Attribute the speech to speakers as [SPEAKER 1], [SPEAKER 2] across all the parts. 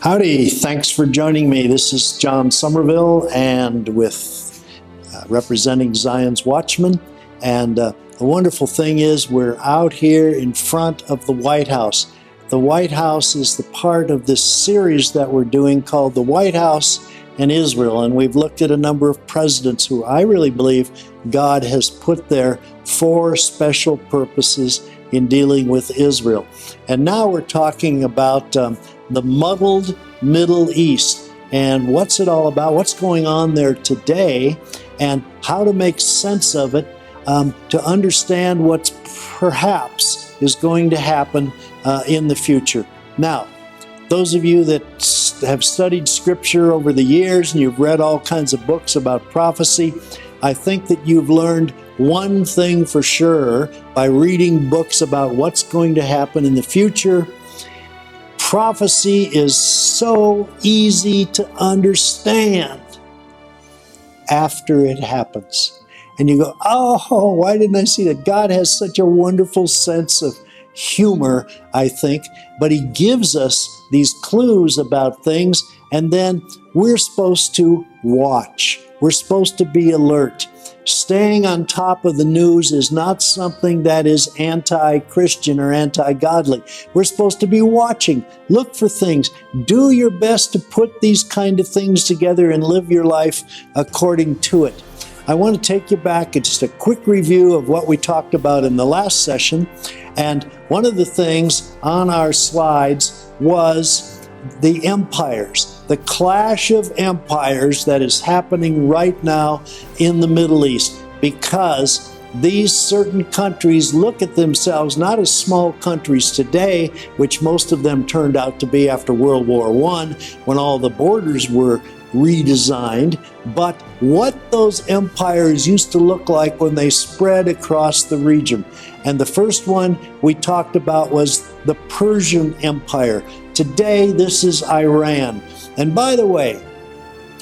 [SPEAKER 1] Howdy, thanks for joining me. This is John Somerville and with representing Zion's Watchmen. And the wonderful thing is we're out here in front of the White House. The White House is the part of this series that we're doing called The White House and Israel. And we've looked at a number of presidents who I really believe God has put there for special purposes in dealing with Israel. And now we're talking about the muddled Middle East and what's it all about, what's going on there today, and how to make sense of it to understand what perhaps is going to happen in the future. Now, those of you that have studied Scripture over the years and you've read all kinds of books about prophecy, I think that you've learned one thing for sure by reading books about what's going to happen in the future. Prophecy is so easy to understand after it happens. And you go, oh, why didn't I see that? God has such a wonderful sense of humor, I think, but He gives us these clues about things, and then we're supposed to watch. We're supposed to be alert. Staying on top of the news is not something that is anti-Christian or anti-godly. We're supposed to be watching, look for things, do your best to put these kind of things together and live your life according to it. I want to take you back at just a quick review of what we talked about in the last session. And one of the things on our slides was the empires, the clash of empires that is happening right now in the Middle East, because these certain countries look at themselves not as small countries today, which most of them turned out to be after World War I, when all the borders were redesigned, but what those empires used to look like when they spread across the region. And the first one we talked about was the Persian Empire. Today, this is Iran. And by the way,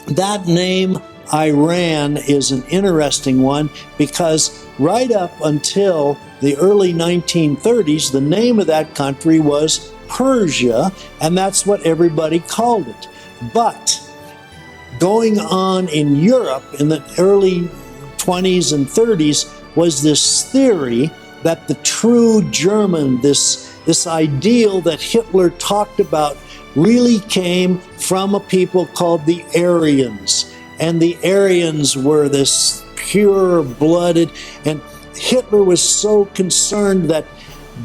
[SPEAKER 1] that name Iran is an interesting one because right up until the early 1930s, the name of that country was Persia, and that's what everybody called it. But going on in Europe in the early 20s and 30s was this theory that the true German, this ideal that Hitler talked about, really came from a people called the Aryans. And the Aryans were this pure-blooded, and Hitler was so concerned that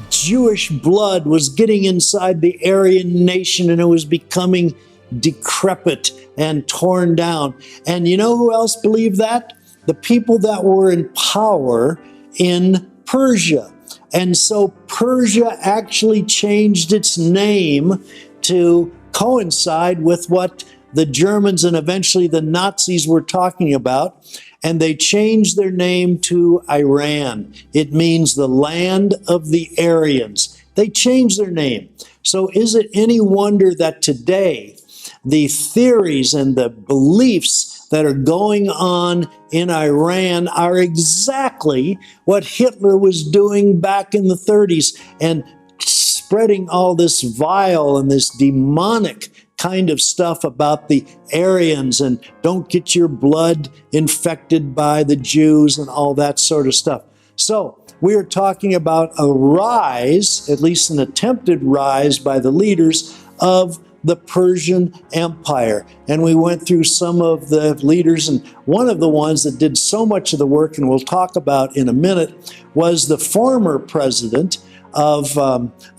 [SPEAKER 1] Jewish blood was getting inside the Aryan nation and it was becoming decrepit and torn down. And you know who else believed that? The people that were in power in Persia. And so Persia actually changed its name to coincide with what the Germans and eventually the Nazis were talking about. And they changed their name to Iran. It means the land of the Aryans. They changed their name. So is it any wonder that today the theories and the beliefs that are going on in Iran are exactly what Hitler was doing back in the 30s and spreading all this vile and this demonic kind of stuff about the Aryans and don't get your blood infected by the Jews and all that sort of stuff. So we are talking about a rise, at least an attempted rise by the leaders of the Persian Empire. And we went through some of the leaders, and one of the ones that did so much of the work, and we'll talk about in a minute, was the former president of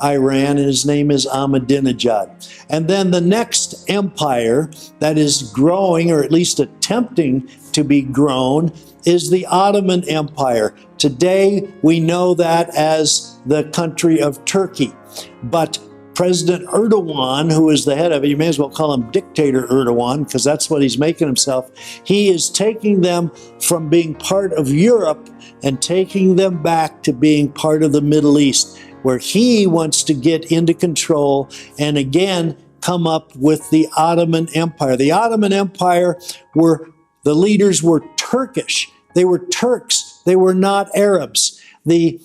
[SPEAKER 1] Iran, and his name is Ahmadinejad. And then the next empire that is growing, or at least attempting to be grown, is the Ottoman Empire. Today, we know that as the country of Turkey. But President Erdogan, who is the head of it, you may as well call him Dictator Erdogan, because that's what he's making himself. He is taking them from being part of Europe and taking them back to being part of the Middle East, where he wants to get into control and again come up with the Ottoman Empire. The Ottoman Empire the leaders were Turkish. They were Turks. They were not Arabs. The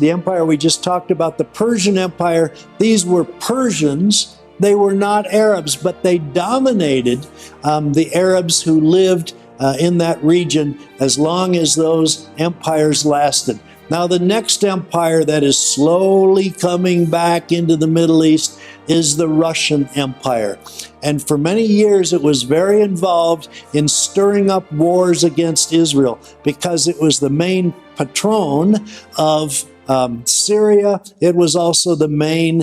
[SPEAKER 1] empire we just talked about, the Persian Empire, these were Persians they were not Arabs, but they dominated the Arabs who lived in that region as long as those empires lasted. Now, the next empire that is slowly coming back into the Middle East is the Russian Empire. And for many years, it was very involved in stirring up wars against Israel because it was the main patron of Syria. It was also the main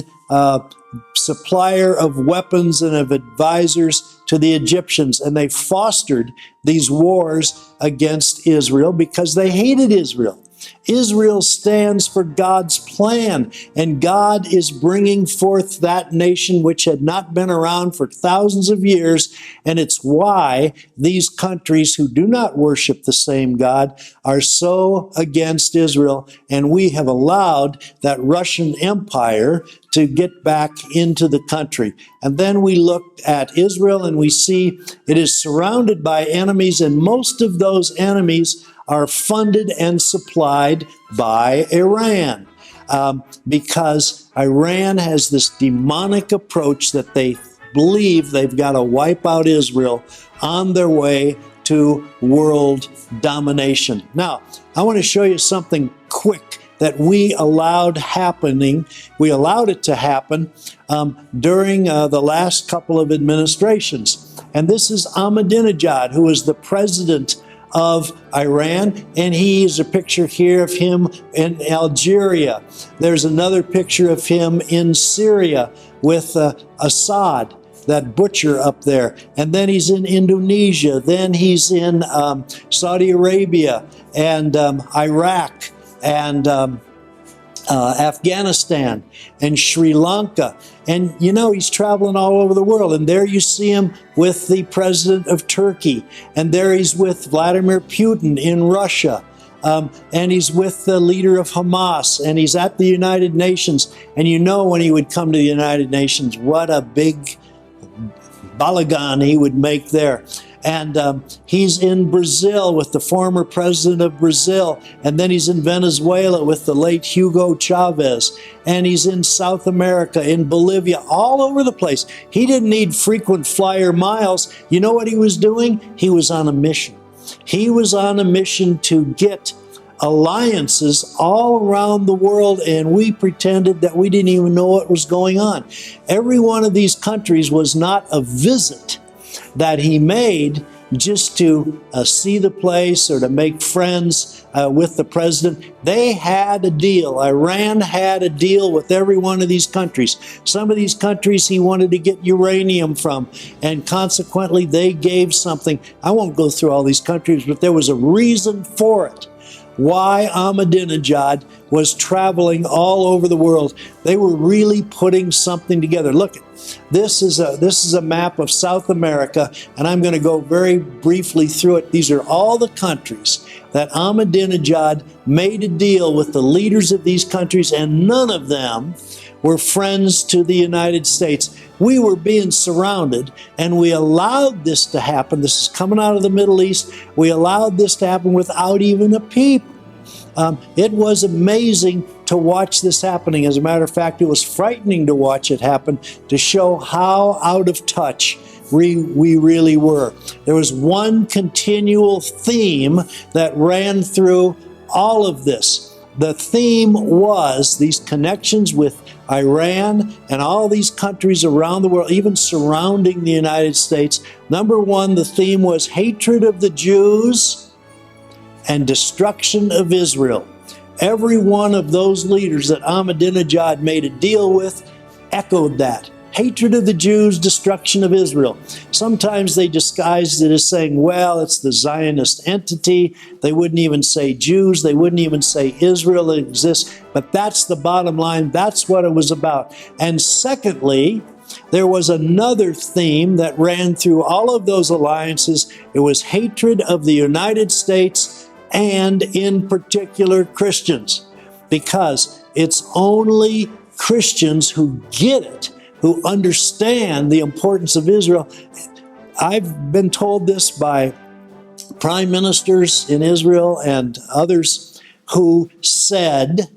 [SPEAKER 1] supplier of weapons and of advisors to the Egyptians. And they fostered these wars against Israel because they hated Israel. Israel stands for God's plan, and God is bringing forth that nation which had not been around for thousands of years, and it's why these countries who do not worship the same God are so against Israel, and we have allowed that Russian Empire to get back into the country. And then we look at Israel and we see it is surrounded by enemies, and most of those enemies are funded and supplied by Iran, because Iran has this demonic approach that they believe they've got to wipe out Israel on their way to world domination. Now, I want to show you something quick that we allowed happening. We allowed it to happen during the last couple of administrations. And this is Ahmadinejad, who is the president of Iran, and he's a picture here of him in Algeria. There's another picture of him in Syria with Assad, that butcher up there. And then he's in Indonesia. Then he's in Saudi Arabia and Iraq and Afghanistan and Sri Lanka. And you know, he's traveling all over the world. And there you see him with the president of Turkey. And there he's with Vladimir Putin in Russia. And he's with the leader of Hamas. And he's at the United Nations. And you know, when he would come to the United Nations, what a big balagan he would make there. And he's in Brazil with the former president of Brazil. And then he's in Venezuela with the late Hugo Chavez. And he's in South America, in Bolivia, all over the place. He didn't need frequent flyer miles. You know what he was doing? He was on a mission. He was on a mission to get alliances all around the world, and we pretended that we didn't even know what was going on. Every one of these countries was not a visit that he made just to see the place or to make friends with the president. They had a deal. Iran had a deal with every one of these countries. Some of these countries he wanted to get uranium from, and consequently they gave something. I won't go through all these countries, but there was a reason for it. Why Ahmadinejad was traveling all over the world. They were really putting something together. Look, this is a map of South America, and I'm going to go very briefly through it. These are all the countries that Ahmadinejad made a deal with the leaders of these countries, and none of them were friends to the United States. We were being surrounded, and we allowed this to happen. This is coming out of the Middle East. We allowed this to happen without even a peep. It was amazing to watch this happening. As a matter of fact, it was frightening to watch it happen, to show how out of touch we really were. There was one continual theme that ran through all of this. The theme was these connections with Iran and all these countries around the world, even surrounding the United States. Number one, the theme was hatred of the Jews and destruction of Israel. Every one of those leaders that Ahmadinejad made a deal with echoed that. Hatred of the Jews, destruction of Israel. Sometimes they disguised it as saying, well, it's the Zionist entity. They wouldn't even say Jews. They wouldn't even say Israel exists. But that's the bottom line. That's what it was about. And secondly, there was another theme that ran through all of those alliances. It was hatred of the United States and in particular Christians, because it's only Christians who get it, who understand the importance of Israel. I've been told this by prime ministers in Israel and others who said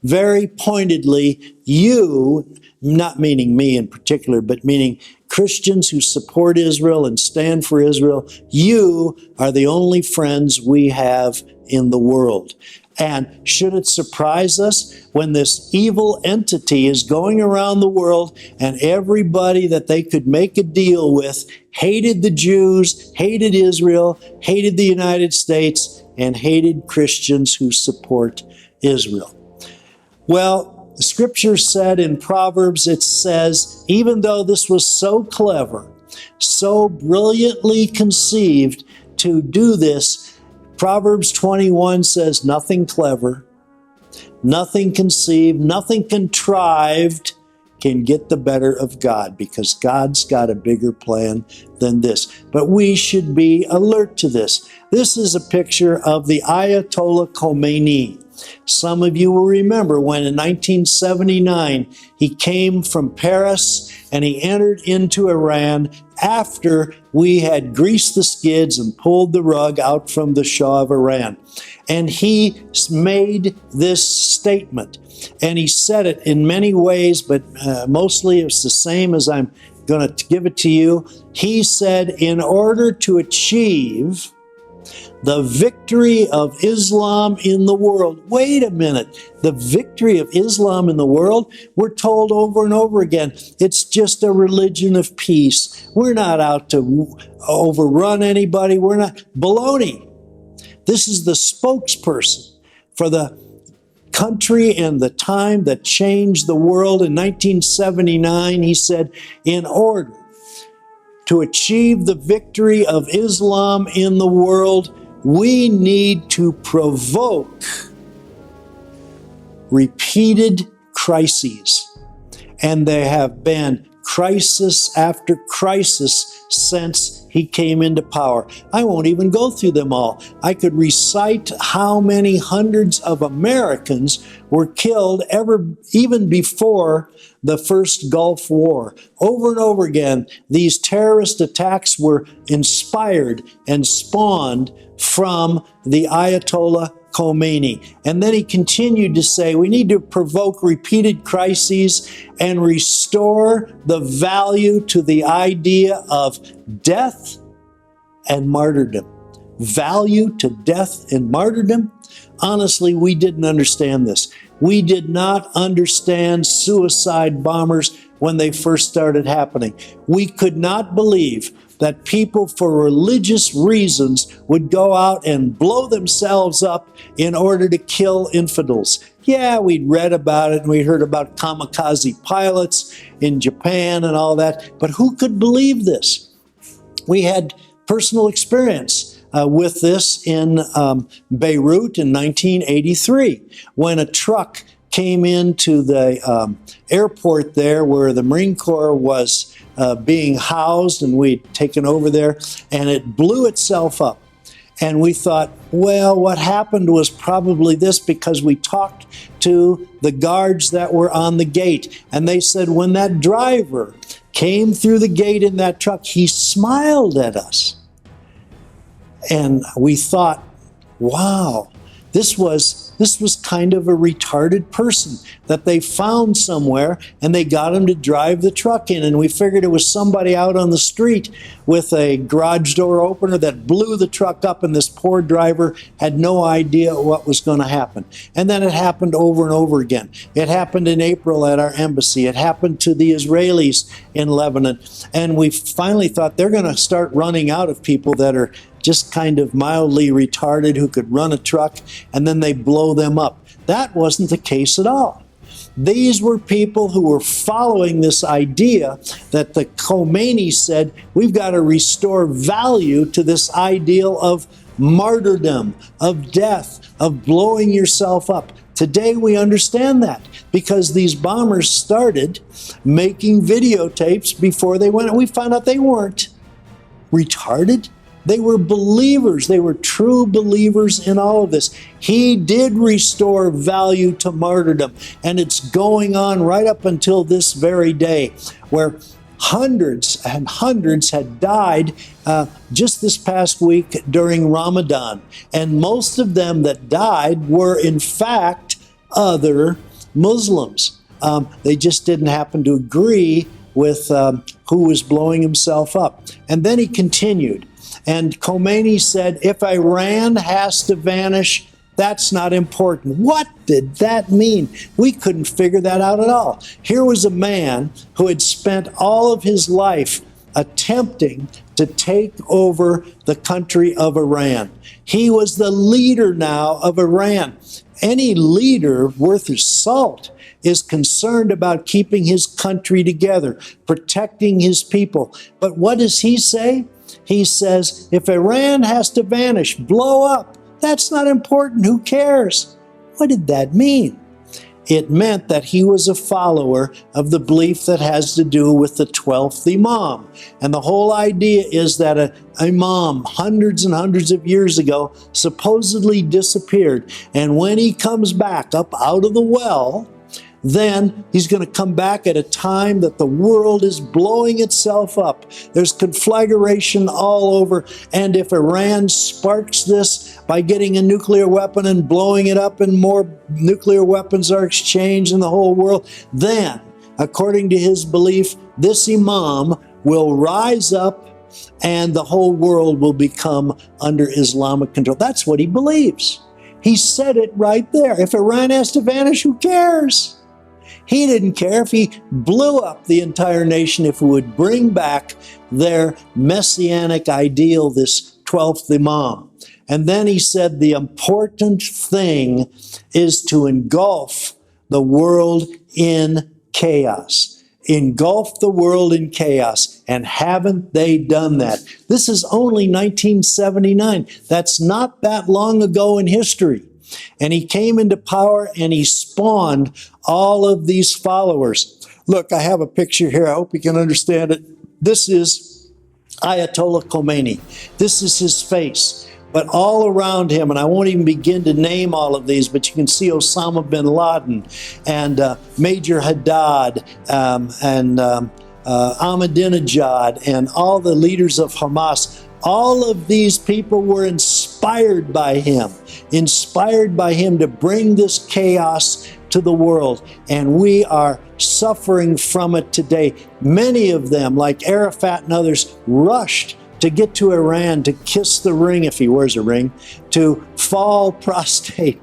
[SPEAKER 1] very pointedly, you, not meaning me in particular, but meaning Christians who support Israel and stand for Israel, you are the only friends we have in the world. And should it surprise us when this evil entity is going around the world and everybody that they could make a deal with hated the Jews, hated Israel, hated the United States, and hated Christians who support Israel? Well, the scripture said in Proverbs, it says, even though this was so clever, so brilliantly conceived to do this, Proverbs 21 says nothing clever, nothing conceived, nothing contrived can get the better of God, because God's got a bigger plan than this. But we should be alert to this. This is a picture of the Ayatollah Khomeini. Some of you will remember when in 1979 he came from Paris and he entered into Iran after we had greased the skids and pulled the rug out from the Shah of Iran. And he made this statement, and he said it in many ways, but mostly it's the same as I'm going to give it to you. He said, in order to achieve the victory of Islam in the world. Wait a minute. The victory of Islam in the world? We're told over and over again, it's just a religion of peace. We're not out to overrun anybody. We're not. Baloney. This is the spokesperson for the country and the time that changed the world in 1979. He said, in order to achieve the victory of Islam in the world, we need to provoke repeated crises. And there have been crisis after crisis since he came into power. I won't even go through them all. I could recite how many hundreds of Americans were killed even before the first Gulf War. Over and over again, these terrorist attacks were inspired and spawned from the Ayatollah Khomeini. And then he continued to say, we need to provoke repeated crises and restore the value to the idea of death and martyrdom. Value to death and martyrdom? Honestly, we didn't understand this. We did not understand suicide bombers when they first started happening. We could not believe that people for religious reasons would go out and blow themselves up in order to kill infidels. Yeah, we'd read about it and we heard about kamikaze pilots in Japan and all that, but who could believe this? We had personal experience with this in Beirut in 1983, when a truck came into the airport there where the Marine Corps was being housed, and we'd taken over there, and it blew itself up. And we thought, well, what happened was probably this, because we talked to the guards that were on the gate, and they said when that driver came through the gate in that truck, he smiled at us. And we thought, wow, this was kind of a retarded person that they found somewhere, and they got him to drive the truck in. And we figured it was somebody out on the street with a garage door opener that blew the truck up, and this poor driver had no idea what was going to happen. And then it happened over and over again. It happened in April at our embassy. It happened to the Israelis in Lebanon. And we finally thought they're going to start running out of people that are just kind of mildly retarded who could run a truck, and then they blow them up. That wasn't the case at all. These were people who were following this idea that the Khomeini said, we've got to restore value to this ideal of martyrdom, of death, of blowing yourself up. Today we understand that because these bombers started making videotapes before they went. We found out they weren't retarded. They were believers. They were true believers in all of this. He did restore value to martyrdom, and it's going on right up until this very day, where hundreds and hundreds had died just this past week during Ramadan. And most of them that died were, in fact, other Muslims. They just didn't happen to agree with who was blowing himself up. And then he continued. And Khomeini said, if Iran has to vanish, that's not important. What did that mean? We couldn't figure that out at all. Here was a man who had spent all of his life attempting to take over the country of Iran. He was the leader now of Iran. Any leader worth his salt is concerned about keeping his country together, protecting his people. But what does he say? He says, if Iran has to vanish, blow up, that's not important. Who cares? What did that mean? It meant that he was a follower of the belief that has to do with the 12th Imam. And the whole idea is that an Imam, hundreds and hundreds of years ago, supposedly disappeared. And when he comes back up out of the well, then he's going to come back at a time that the world is blowing itself up. There's conflagration all over. And if Iran sparks this by getting a nuclear weapon and blowing it up and more nuclear weapons are exchanged in the whole world, then, according to his belief, this Imam will rise up and the whole world will become under Islamic control. That's what he believes. He said it right there. If Iran has to vanish, who cares? He didn't care if he blew up the entire nation, if it would bring back their messianic ideal, this 12th Imam. And then he said the important thing is to engulf the world in chaos. Engulf the world in chaos. And haven't they done that? This is only 1979. That's not that long ago in history. And he came into power and he spawned all of these followers. Look, I have a picture here. I hope you can understand it. This is Ayatollah Khomeini. This is his face. But all around him, and I won't even begin to name all of these, but you can see Osama bin Laden and Major Haddad and Ahmadinejad and all the leaders of Hamas. All of these people were inspired by him to bring this chaos to the world. And we are suffering from it today. Many of them, like Arafat and others, rushed to get to Iran, to kiss the ring, if he wears a ring, to fall prostrate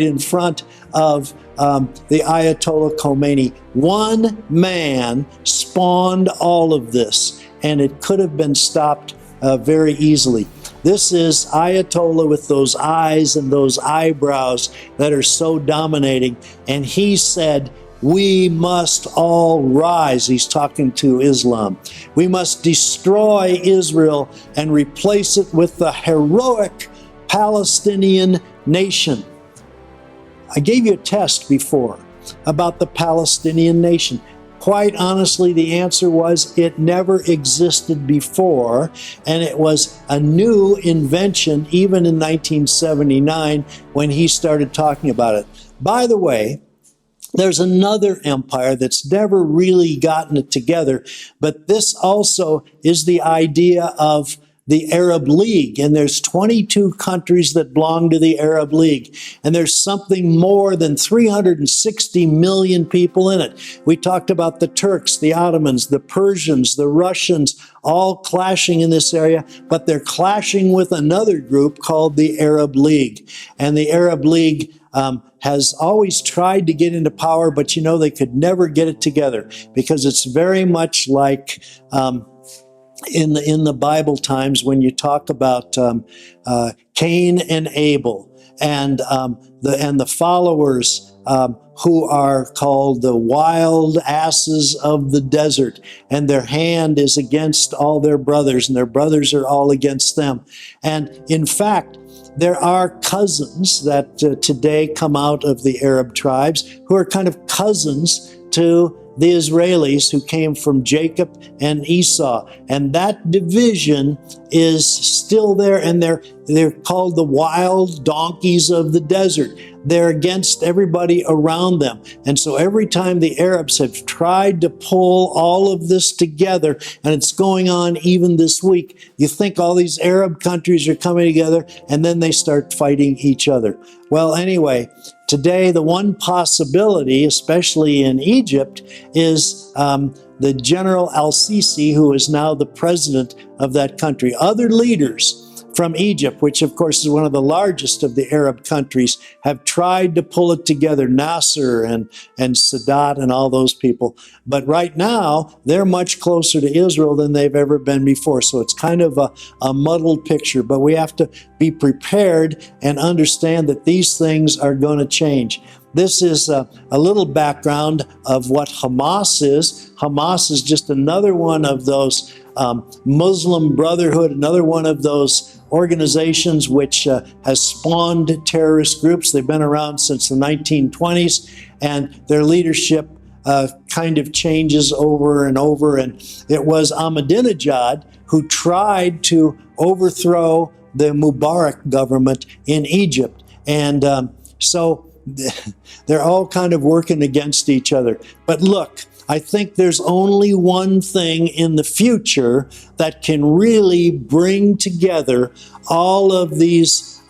[SPEAKER 1] in front of the Ayatollah Khomeini. One man spawned all of this, and it could have been stopped very easily. This is Ayatollah with those eyes and those eyebrows that are so dominating. And he said, we must all rise. He's talking to Islam. We must destroy Israel and replace it with the heroic Palestinian nation. I gave you a test before about the Palestinian nation. Quite honestly, the answer was it never existed before, and it was a new invention even in 1979 when he started talking about it. By the way, there's another empire that's never really gotten it together, but this also is the idea of the Arab League, and there's 22 countries that belong to the Arab League, and there's something more than 360 million people in it. We talked about the Turks, the Ottomans, the Persians, the Russians, all clashing in this area, but they're clashing with another group called the Arab League. And the Arab League has always tried to get into power, but you know they could never get it together because it's very much like in the Bible times when you talk about Cain and Abel and the followers who are called the wild asses of the desert, and their hand is against all their brothers, and their brothers are all against them. And in fact, there are cousins that today come out of the Arab tribes who are kind of cousins to the Israelis who came from Jacob and Esau. And that division is still there, and they're called the wild donkeys of the desert. They're against everybody around them. And so every time the Arabs have tried to pull all of this together, and it's going on even this week, you think all these Arab countries are coming together, and then they start fighting each other. Well, anyway, today the one possibility, especially in Egypt, is the General al-Sisi, who is now the president of that country. Other leaders from Egypt, which of course is one of the largest of the Arab countries, have tried to pull it together, Nasser and Sadat and all those people. But right now, they're much closer to Israel than they've ever been before. So it's kind of a muddled picture, but we have to be prepared and understand that these things are going to change. This is a little background of what Hamas is. Hamas is just another one of those Muslim Brotherhood, another one of those organizations which has spawned terrorist groups. They've been around since the 1920s, and their leadership kind of changes over and over. And it was Ahmadinejad who tried to overthrow the Mubarak government in Egypt. And so they're all kind of working against each other. But look, I think there's only one thing in the future that can really bring together all of these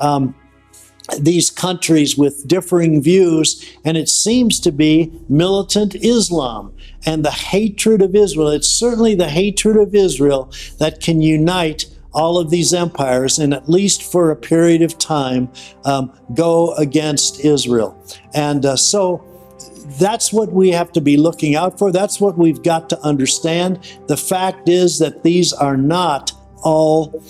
[SPEAKER 1] countries with differing views, and it seems to be militant Islam and the hatred of Israel. It's certainly the hatred of Israel that can unite all of these empires, and at least for a period of time, go against Israel. And so that's what we have to be looking out for. That's what we've got to understand. The fact is that these are not all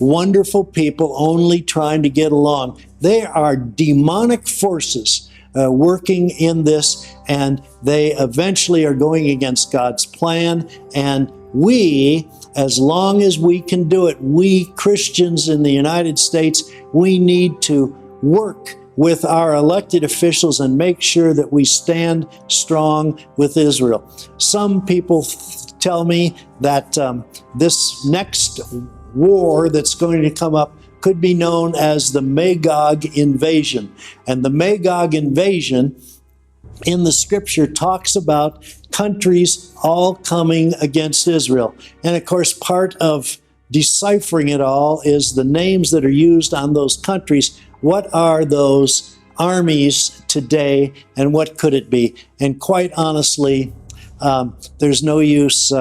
[SPEAKER 1] wonderful people only trying to get along. They are demonic forces working in this, and they eventually are going against God's plan. And we, as long as we can do it, we Christians in the United States, we need to work with our elected officials and make sure that we stand strong with Israel. Some people tell me that this next war that's going to come up could be known as the Magog invasion. And the Magog invasion in the scripture talks about countries all coming against Israel. And of course, part of deciphering it all is the names that are used on those countries. What are those armies today, and what could it be? And quite honestly, there's no use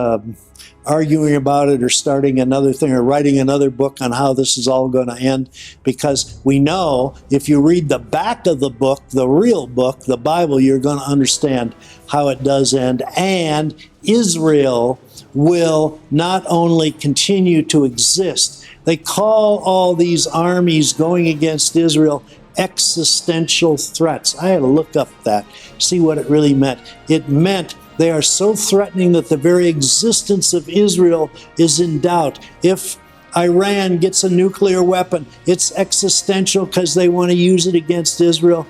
[SPEAKER 1] arguing about it or starting another thing or writing another book on how this is all going to end, because we know if you read the back of the book, the real book, the Bible, you're going to understand how it does end. And Israel will not only continue to exist, they call all these armies going against Israel existential threats. I had to look up that, see what it really meant. It meant they are so threatening that the very existence of Israel is in doubt. If Iran gets a nuclear weapon, it's existential because they want to use it against Israel.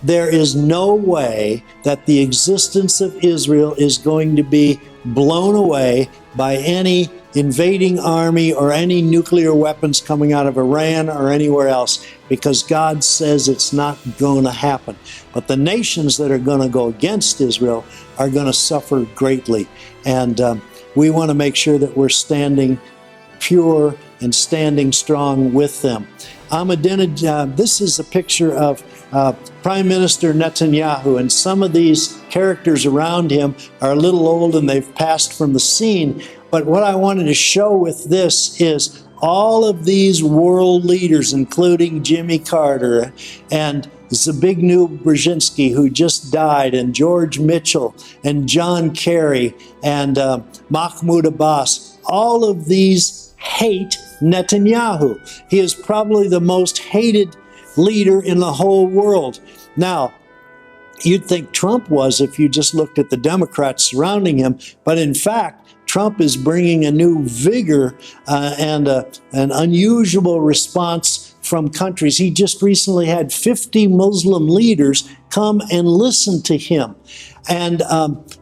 [SPEAKER 1] There is no way that the existence of Israel is going to be blown away by any invading army or any nuclear weapons coming out of Iran or anywhere else, because God says it's not going to happen. But the nations that are going to go against Israel are going to suffer greatly. And we want to make sure that we're standing pure and standing strong with them. Ahmadinejad, this is a picture of Prime Minister Netanyahu, and some of these characters around him are a little old and they've passed from the scene. But what I wanted to show with this is all of these world leaders, including Jimmy Carter and Zbigniew Brzezinski, who just died, and George Mitchell and John Kerry and Mahmoud Abbas, all of these hate Netanyahu. He is probably the most hated leader in the whole world. Now, you'd think Trump was if you just looked at the Democrats surrounding him, but in fact, Trump is bringing a new vigor and an unusual response from countries. He just recently had 50 Muslim leaders come and listen to him. And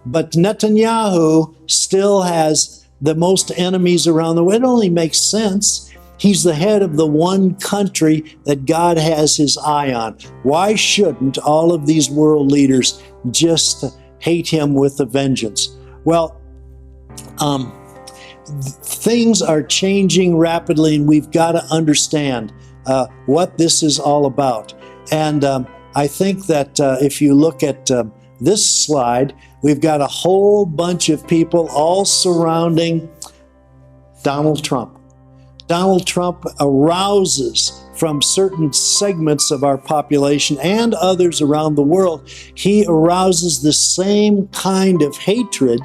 [SPEAKER 1] but Netanyahu still has the most enemies around the world. It only makes sense. He's the head of the one country that God has his eye on. Why shouldn't all of these world leaders just hate him with a vengeance? Well, things are changing rapidly, and we've got to understand what this is all about. And I think that if you look at this slide, we've got a whole bunch of people all surrounding Donald Trump. Donald Trump arouses from certain segments of our population and others around the world. He arouses the same kind of hatred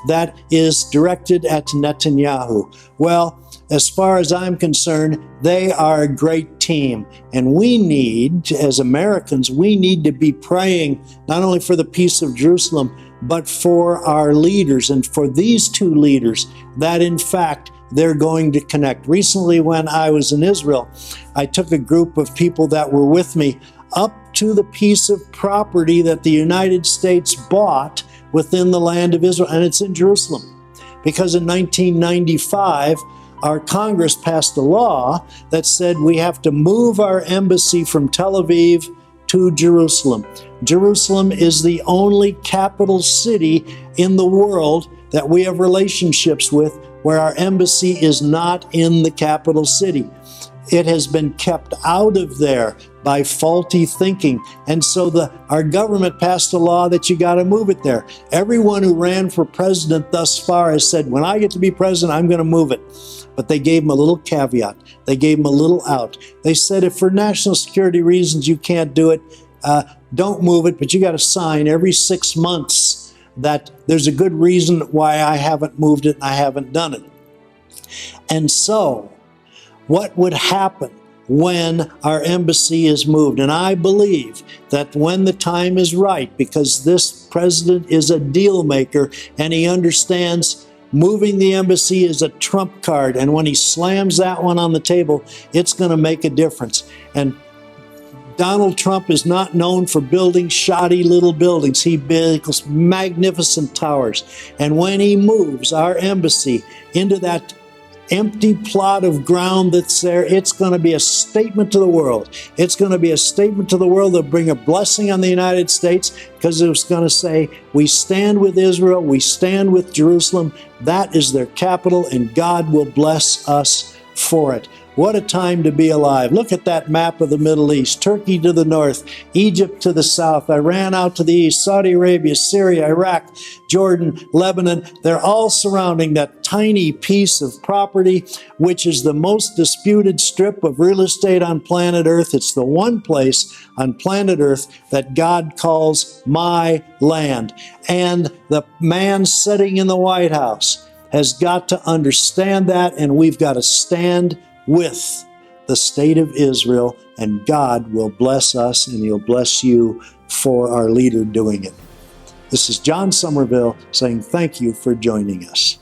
[SPEAKER 1] that is directed at Netanyahu. Well, as far as I'm concerned, they are a great team. And we need, as Americans, we need to be praying not only for the peace of Jerusalem, but for our leaders and for these two leaders, that in fact, they're going to connect. Recently, when I was in Israel, I took a group of people that were with me up to the piece of property that the United States bought within the land of Israel, and it's in Jerusalem. Because in 1995, our Congress passed a law that said we have to move our embassy from Tel Aviv to Jerusalem. Jerusalem is the only capital city in the world that we have relationships with where our embassy is not in the capital city. It has been kept out of there by faulty thinking. And so our government passed a law that you got to move it there. Everyone who ran for president thus far has said, when I get to be president, I'm going to move it. But they gave him a little caveat. They gave him a little out. They said, if for national security reasons you can't do it, don't move it, but you got to sign every 6 months that there's a good reason why I haven't moved it and I haven't done it. And so, what would happen when our embassy is moved? And I believe that when the time is right, because this president is a deal maker and he understands moving the embassy is a trump card, and when he slams that one on the table, it's going to make a difference. And Donald Trump is not known for building shoddy little buildings. He builds magnificent towers. And when he moves our embassy into that empty plot of ground that's there, it's going to be a statement to the world. It's going to be a statement to the world that'll bring a blessing on the United States, because it's going to say, we stand with Israel, we stand with Jerusalem. That is their capital, and God will bless us for it. What a time to be alive. Look at that map of the Middle East. Turkey to the north, Egypt to the south, Iran out to the east, Saudi Arabia, Syria, Iraq, Jordan, Lebanon. They're all surrounding that tiny piece of property, which is the most disputed strip of real estate on planet Earth. It's the one place on planet Earth that God calls my land. And the man sitting in the White House has got to understand that, and we've got to stand with the state of Israel, and God will bless us, and he'll bless you for our leader doing it. This is John Somerville saying thank you for joining us.